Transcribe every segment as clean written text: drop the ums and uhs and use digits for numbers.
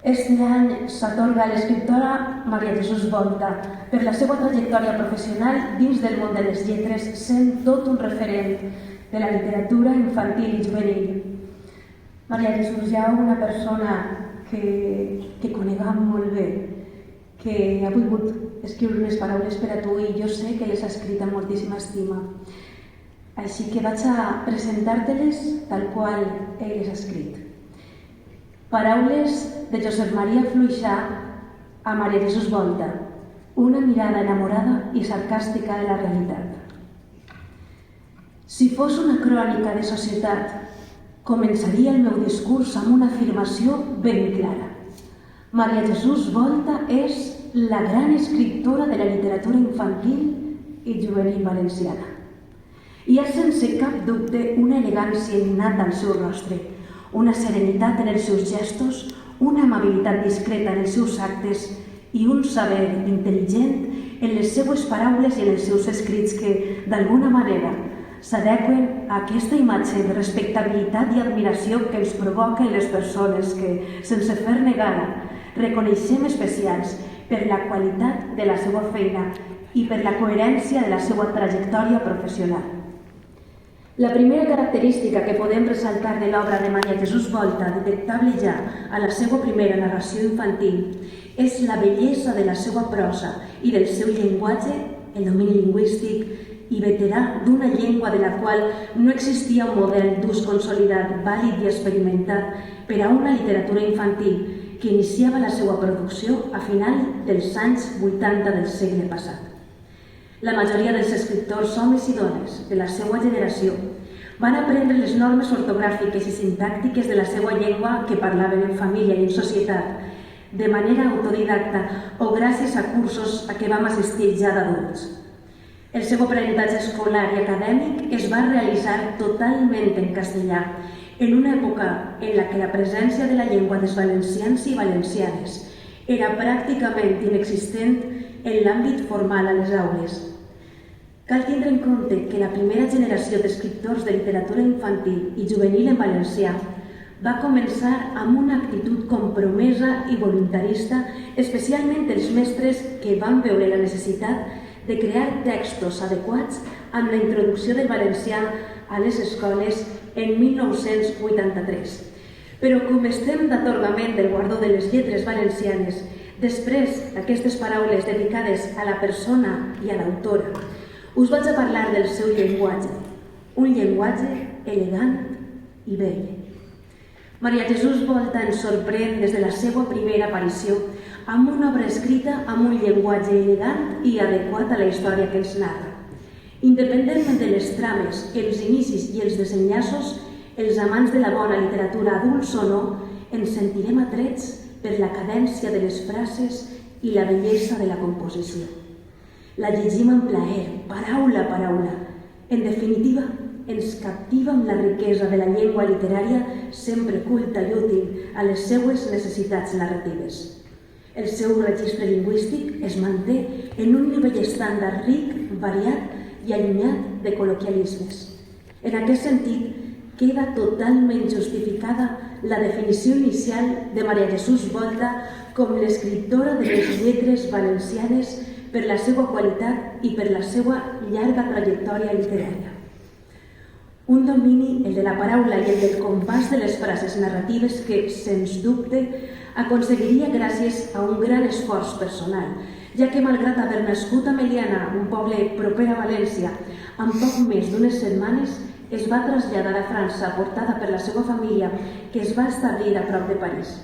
Este any s'atorga a l'escriptora Maria Jesús Volta per la seva trajectòria professional dins del món de les lletres, sent tot un referent de la literatura infantil i juvenil. Maria Jesús, hi ha una persona que conegam molt bé, que ha volgut escriure unes paraules per a tu i jo sé que les ha escrit amb moltíssima estima. Així que vaig a presentar-te-les tal qual ell les ha escrit. Paraules de Josep Maria Fluixà a Maria Jesús Volta, una mirada enamorada i sarcàstica de la realitat. Si fos una crònica de societat, començaria el meu discurs amb una afirmació ben clara. Maria Jesús Volta és la gran escriptora de la literatura infantil i juvenil valenciana. Hi ha sense cap dubte una elegància innata al seu rostre, una serenitat en els seus gestos, una amabilitat discreta en els seus actes i un saber intel·ligent en les seues paraules i en els seus escrits que, d'alguna manera, s'adequen a aquesta imatge de respectabilitat i admiració que ens provoquen les persones que, sense fer negar, reconeixem especials per la qualitat de la seva feina i per la coherència de la seva trajectòria professional. La primera característica que podem ressaltar de l'obra de Maria Jesús Volta, detectable ja a la seva primera narració infantil, és la bellesa de la seva prosa i del seu llenguatge, el domini lingüístic i veterà d'una llengua de la qual no existia un model d'ús consolidat, vàlid i experimentat per a una literatura infantil que iniciava la seva producció a final dels anys 80 del segle passat. La majoria dels escriptors, homes i dones, de la seva generació, van aprendre les normes ortogràfiques i sintàctiques de la seva llengua que parlaven en família i en societat, de manera autodidacta o gràcies a cursos a què vam assistir ja d'adults. El seu aprenentatge escolar i acadèmic es va realitzar totalment en castellà, en una època en la que la presència de la llengua dels valencians i valencianes era pràcticament inexistent en l'àmbit formal a les aules. Cal tindre en compte que la primera generació d'escriptors de literatura infantil i juvenil en valencià va començar amb una actitud compromesa i voluntarista, especialment els mestres que van veure la necessitat de crear textos adequats amb la introducció del valencià a les escoles en 1983. Però com estem d'atorgament del guardó de les lletres valencianes, després d'aquestes paraules dedicades a la persona i a l'autora, us vaig a parlar del seu llenguatge, un llenguatge elegant i bell. Maria Jesús Volta ens sorprèn des de la seva primera aparició amb una obra escrita amb un llenguatge elegant i adequat a la història que ens narra. Independentment de les trames, els inicis i els desenllaços, els amants de la bona literatura, adults o no, ens sentirem atrets per la cadència de les frases i la bellesa de la composició. La llegim amb plaer, paraula a paraula. En definitiva, ens captiva amb la riquesa de la llengua literària sempre culta i útil a les seues necessitats narratives. El seu registre lingüístic es manté en un nivell estàndard ric, variat i allunyat de col·loquialismes. En aquest sentit, queda totalment justificada la definició inicial de Maria Jesús Volta com l'escriptora de les lletres valencianes per la seva qualitat i per la seva llarga trajectòria literària. Un domini, el de la paraula i el del compàs de les frases narratives que, sens dubte, aconseguiria gràcies a un gran esforç personal, ja que malgrat haver nascut a Meliana, un poble proper a València, en poc més d'unes setmanes es va traslladar a França, portada per la seva família, que es va establir a prop de París.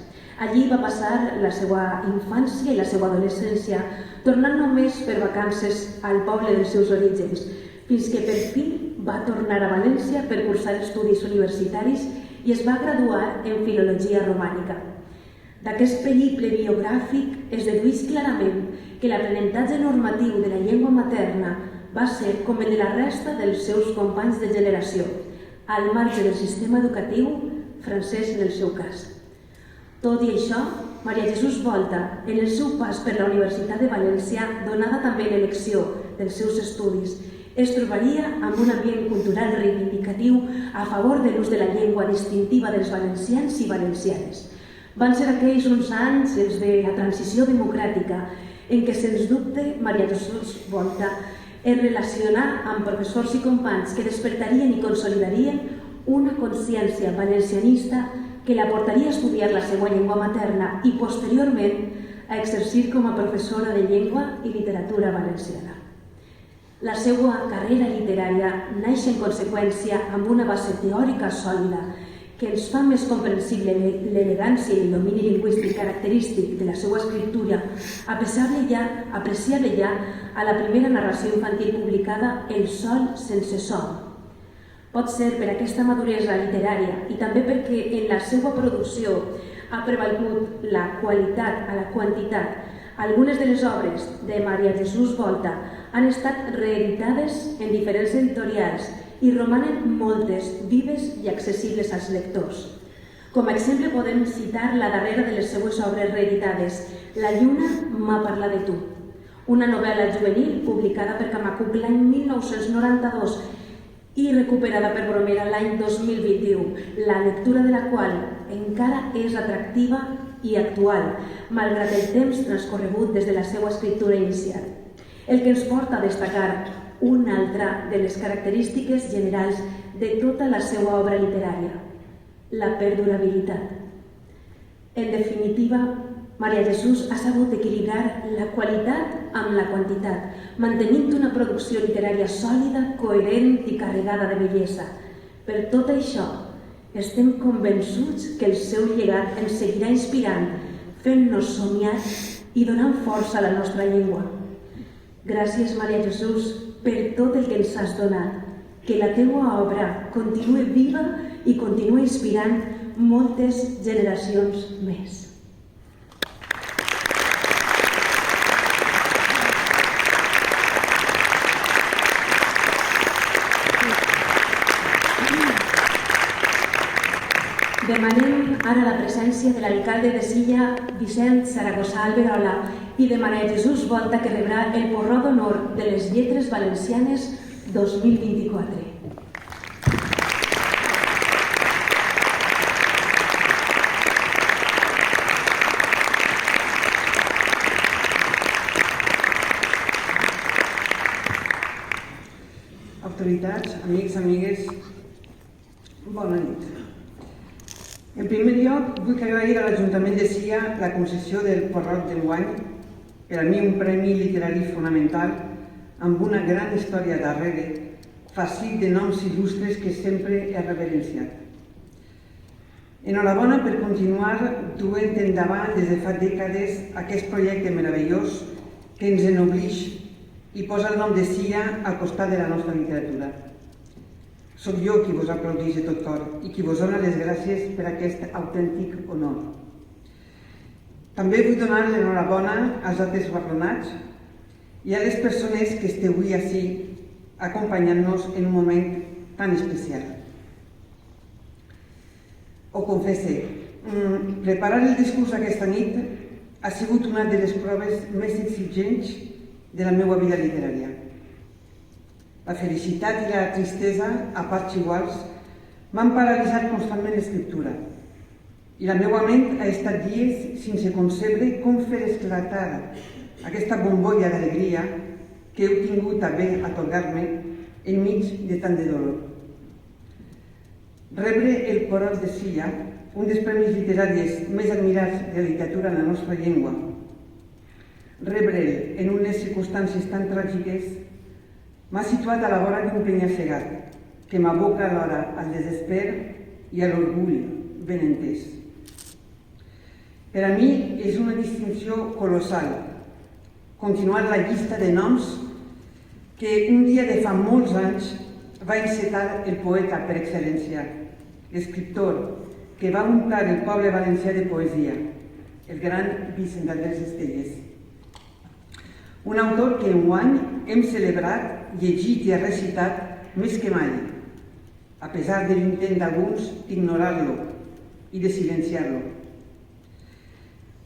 Allí va passar la seva infància i la seva adolescència, tornant només per vacances al poble dels seus orígens, fins que per fi va tornar a València per cursar estudis universitaris i es va graduar en Filologia Romànica. D'aquest periple biogràfic es dedueix clarament que l'aprenentatge normatiu de la llengua materna va ser com el de la resta dels seus companys de generació, al marge del sistema educatiu francès en el seu cas. Tot i això, Maria Jesús Volta, en el seu pas per la Universitat de València, donada també l'elecció dels seus estudis, es trobaria amb un ambient cultural reivindicatiu a favor de l'ús de la llengua distintiva dels valencians i valencianes. Van ser aquells uns anys, els de la transició democràtica, en què, sens dubte, Maria Jesús Volta es relacionà amb professors i companys que despertarien i consolidarien una consciència valencianista que la portaria a estudiar la seva llengua materna i, posteriorment, a exercir com a professora de llengua i literatura valenciana. La seva carrera literària naix en conseqüència amb una base teòrica sòlida que ens fa més comprensible l'elegància i el domini lingüístic característic de la seva escriptura, apreciable ja a la primera narració infantil publicada El sol sense sol. Pot ser per aquesta maduresa literària i també perquè en la seva producció ha prevalgut la qualitat a la quantitat. Algunes de les obres de Maria Jesús Volta han estat reeditades en diferents editorials i romanen moltes, vives i accessibles als lectors. Com a exemple podem citar la darrera de les seues obres reeditades, La lluna m'ha parlat de tu, una novel·la juvenil publicada per Camacuc l'any 1992 i recuperada per Bromera l'any 2021, la lectura de la qual encara és atractiva i actual, malgrat el temps transcorregut des de la seva escriptura inicial. El que ens porta a destacar una altra de les característiques generals de tota la seva obra literària, la perdurabilitat. En definitiva, Maria Jesús ha sabut equilibrar la qualitat amb la quantitat, mantenint una producció literària sòlida, coherent i carregada de bellesa. Per tot això, estem convençuts que el seu llegat ens seguirà inspirant, fent-nos somiar i donant força a la nostra llengua. Gràcies, Maria Jesús, per tot el que ens has donat. Que la teua obra continuï viva i continuï inspirant moltes generacions més. Demanem ara la presència de l'alcalde de Silla, Vicent Zaragoza Alberola, i de Maria Jesús Volta, que rebrà el Porró d'Honor de les Lletres Valencianes 2024. Autoritats, amics, amigues, bona nit. En primer lloc, vull agrair a l'Ajuntament de Silla la concessió del Porrot d'enguany, per a mi un premi literari fonamental amb una gran història darrere, farcit de noms il·lustres que sempre he reverenciat. Enhorabona per continuar duent endavant des de fa dècades aquest projecte meravellós que ens enoblix i posa el nom de Silla al costat de la nostra literatura. Soc jo qui vos aplaudeix de tot cor i qui vos dona les gràcies per aquest autèntic honor. També vull donar l'enhorabona als altres guardonats i a les persones que esteu avui ací acompanyant-nos en un moment tan especial. Ho confesse, preparar el discurs aquesta nit ha sigut una de les proves més exigents de la meva vida literària. La felicitat i la tristesa, a parts iguals, m'han paralitzat constantment l'escriptura i la meva ment ha estat dies sense concebre com fer esclatar aquesta bombolla d'alegria que heu tingut a bé atorgar-me enmig de tant de dolor. Rebre el Porrot de Silla, un dels premis literaris més admirats de la literatura en la nostra llengua, rebre'l en unes circumstàncies tan tràgiques, m'ha situat a la vora d'un penya-segat que m'aboca alhora al desesper i a l'orgull ben entès. Per a mi és una distinció colossal continuar la llista de noms que un dia de fa molts anys va encetar el poeta per excel·lència, l'escriptor que va untar el poble valencià de poesia, el gran Vicent Andrés Estelles. Un autor que enguany hem celebrat, llegit i recitat més que mai, a pesar de l'intent d'alguns d'ignorar-lo i de silenciar-lo.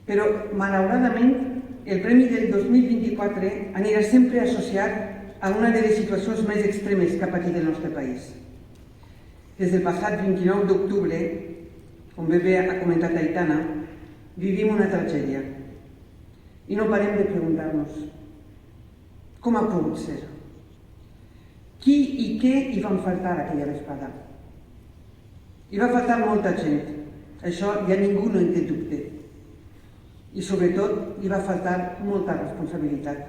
Però, malauradament, el premi del 2024 anirà sempre associat a una de les situacions més extremes que ha patit el nostre país. Des del passat 29 d'octubre, com bé ha comentat Aitana, vivim una tragèdia i no parem de preguntar-nos com ha pogut ser? Qui i què hi van faltar a aquella vesprada? Hi va faltar molta gent, això ja ningú no en té dubte. I sobretot hi va faltar molta responsabilitat.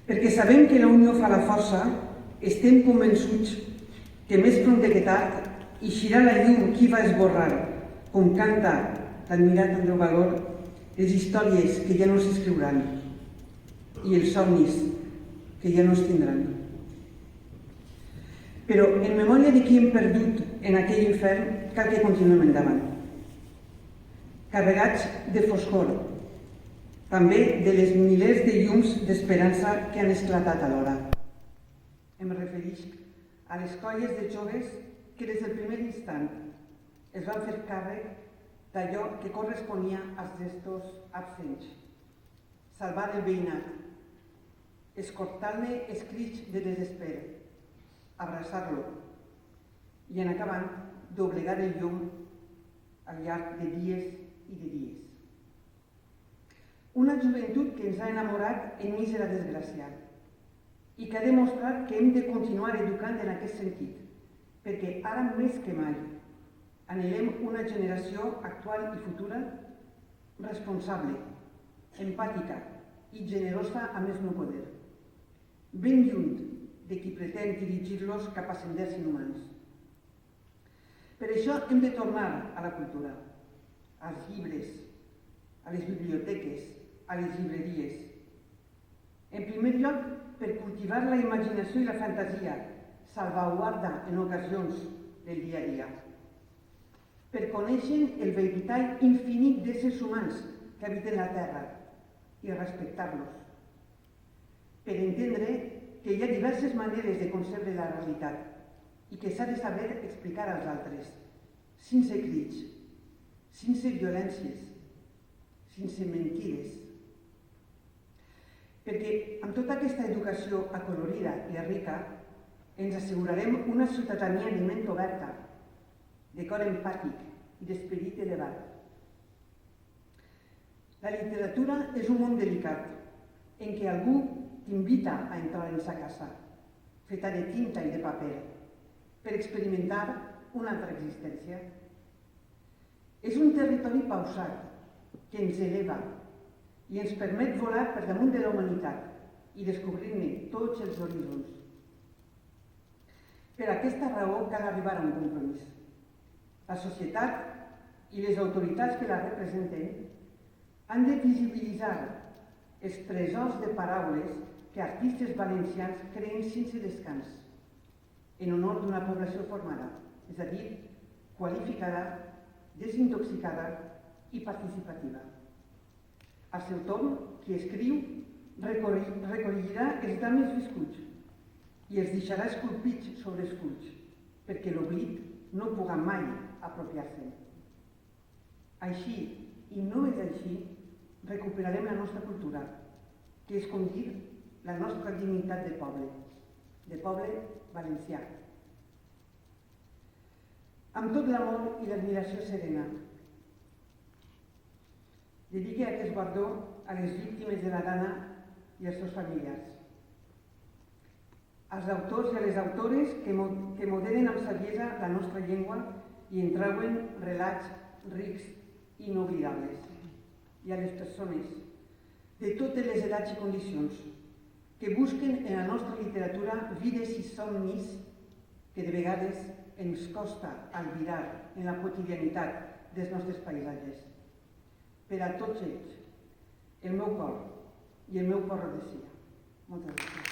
Perquè sabem que la unió fa la força, estem convençuts que més prompte que tard eixirà la llum qui va esborrar, com canta l'admirat Andreu Valor, les històries que ja no s'escriuran i els somnis que ja no es tindran. Però en memòria de qui hem perdut en aquell infern cal que continuem endavant. Carregats de foscor, també de les milers de llums d'esperança que han esclatat alhora. Em refereix a les colles de joves que des del primer instant es van fer càrrec d'allò que corresponia als gestos absents. Salvar el veïnat, escortar-ne els crits de desesper, abraçar-lo i en acabant doblegar el llum al llarg de dies i de dies. Una joventut que ens ha enamorat enmig de la desgràcia i que ha demostrat que hem de continuar educant en aquest sentit, perquè ara més que mai anhelem una generació actual i futura responsable, empàtica i generosa a més no poder, ben lluny de qui pretén dirigir-los cap a senders inhumans. Per això hem de tornar a la cultura, als llibres, a les biblioteques, a les llibreries. En primer lloc, per cultivar la imaginació i la fantasia, salvaguarda en ocasions del dia a dia. Per conèixer el veritall infinit d'éssers humans que habiten la Terra i respectar-los. Per entendre que hi ha diverses maneres de concebre la realitat i que s'ha de saber explicar als altres, sense crits, sense violències, sense mentides. Perquè amb tota aquesta educació acolorida i rica ens assegurarem una ciutadania de ment oberta, de cor empàtic i d'esperit elevat. La literatura és un món delicat en què algú t'invita a entrar en sa casa, feta de tinta i de paper, per experimentar una altra existència. És un territori pausat que ens eleva i ens permet volar per damunt de la humanitat i descobrir-ne tots els horitzons. Per aquesta raó cal arribar a un compromís. La societat i les autoritats que la representen han de visibilitzar els tresors de paraules que artistes valencians creen sense descans, en honor d'una població formada, és a dir, qualificada, desintoxicada i participativa. Al seu torn, qui escriu recollirà els drames viscuts i els deixarà esculpits sobre esculls, perquè l'oblit no puga mai apropiar-se'n. Així, i només així, recuperarem la nostra cultura, que és com dir la nostra dignitat de poble valencià. Amb tot l'amor i l'admiració serena, dedique aquest guardó a les víctimes de la Dana i als seus familiars, als autors i a les autores que modelen amb saviesa la nostra llengua i en treuen relats rics i inoblidables, i a les persones de totes les edats i condicions que busquen en la nostra literatura vides i somnis que de vegades ens costa albirar en la quotidianitat dels nostres paisatges. Per a tots ells, el meu cor i el meu porró de sia. Moltes gràcies.